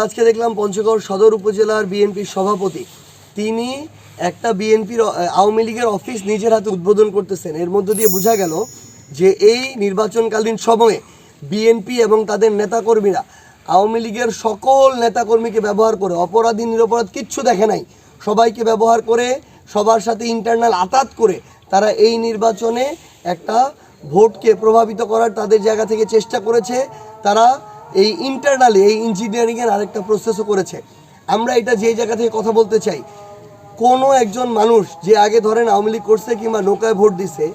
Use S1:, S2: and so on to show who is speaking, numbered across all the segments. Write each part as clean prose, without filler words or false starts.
S1: আজকে দেখলাম পঞ্চগড় সদর উপজেলার বিএনপির সভাপতি তিনি একটা বিএনপির আওয়ামী লীগের অফিস নিজের হাতে উদ্বোধন করতেছেন। এর মধ্য দিয়ে বোঝা গেল যে এই নির্বাচনকালীন সময়ে বিএনপি এবং তাদের নেতাকর্মীরা আওয়ামী লীগের সকল নেতাকর্মীকে ব্যবহার করে, অপরাধী নিরপরাধ কিচ্ছু দেখে নাই, সবাইকে ব্যবহার করে, সবার সাথে ইন্টারনাল আতাত করে তারা এই নির্বাচনে একটা ভোটকে প্রভাবিত করার তাদের জায়গা থেকে চেষ্টা করেছে। তারা এই ইন্টারনালি এই ইঞ্জিনিয়ারিংয়ের আরেকটা প্রসেসও করেছে। আমরা এটা যেই জায়গা থেকে কথা বলতে চাই, কোনো একজন মানুষ যে আগে ধরেন আওয়ামী লীগ করছে কিংবা নৌকায় ভোট দিছে,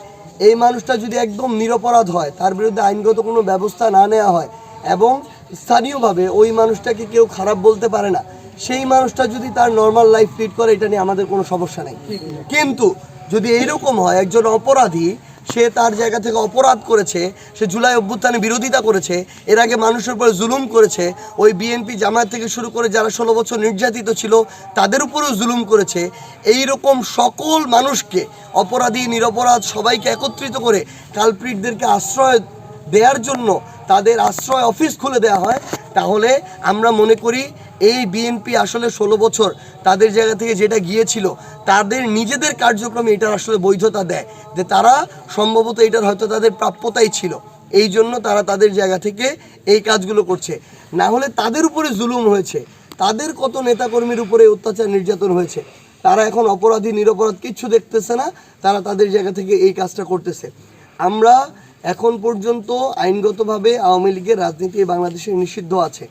S1: এই মানুষটা যদি একদম নিরপরাধ হয়, তার বিরুদ্ধে আইনগত কোনো ব্যবস্থা না নেওয়া হয় এবং স্থানীয়ভাবে ওই মানুষটাকে কেউ খারাপ বলতে পারে না, সেই মানুষটা যদি তার নর্মাল লাইফ লিড করে, এটা নিয়ে আমাদের কোনো সমস্যা নেই। কিন্তু যদি এইরকম হয়, একজন অপরাধী সে তার জায়গা থেকে অপরাধ করেছে, সে জুলাই অভ্যুত্থানে বিরোধিতা করেছে, এর আগে মানুষের উপরে জুলুম করেছে, ওই বিএনপি জামায়াত থেকে শুরু করে যারা 16 বছর নির্যাতিত ছিল তাদের উপরেও জুলুম করেছে, এই রকম সকল মানুষকে, অপরাধী নিরপরাধ সবাইকে একত্রিত করে কালপ্রিটদেরকে আশ্রয় দেওয়ার জন্য তাদের আশ্রয় অফিস খুলে দেওয়া হয়, তাহলে আমরা মনে করি এই বিএনপি আসলে 16 বছর তাদের জায়গা থেকে যেটা গিয়েছিল, তাদের নিজেদের কার্যক্রমে এটার আসলে বৈধতা দেয় যে তারা সম্ভবত এটার হয়তো তাদের প্রাপ্যতাই ছিল, এই জন্য তারা তাদের জায়গা থেকে এই কাজগুলো করছে। না হলে তাদের উপরে জুলুম হয়েছে, তাদের কত নেতাকর্মীর উপরে অত্যাচার নির্যাতন হয়েছে, তারা এখন অপরাধী নিরপরাধ কিচ্ছু দেখতেছে না, তারা তাদের জায়গা থেকে এই কাজটা করতেছে। আমরা এখন পর্যন্ত আইনগতভাবে আওয়ামী লীগের রাজনীতি বাংলাদেশে নিষিদ্ধ আছে।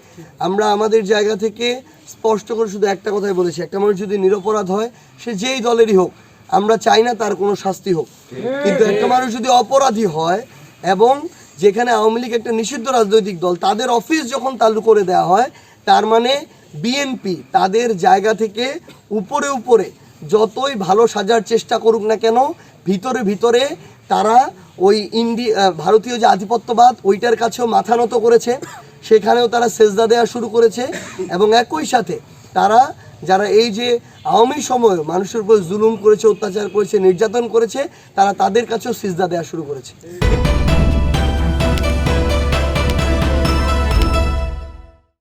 S1: আমরা আমাদের জায়গা থেকে স্পষ্ট করে শুধু একটা কথাই বলেছি, একটা মানুষ যদি নিরপরাধ হয়, সে যেই দলেরই হোক, আমরা চাই না তার কোনো শাস্তি হোক। কিন্তু একটা মানুষ যদি অপরাধী হয় এবং যেখানে আওয়ামী লীগ একটা নিষিদ্ধ রাজনৈতিক দল, তাদের অফিস যখন চালু করে দেওয়া হয়, তার মানে বিএনপি তাদের জায়গা থেকে উপরে উপরে যতই ভালো সাজার চেষ্টা করুক না কেন, ভিতরে ভিতরে তারা ওই ভারতীয় যে আধিপত্যবাদ ওইটার কাছেও মাথা নত করেছে, সেখানেও তারা সেজদা দেওয়া শুরু করেছে। এবং একই সাথে তারা যারা এই যে আওয়ামী সময়ে মানুষের উপর জুলুম করেছে, অত্যাচার করেছে, নির্যাতন করেছে, তারা তাদের কাছেও সিজদা দেওয়া শুরু করেছে।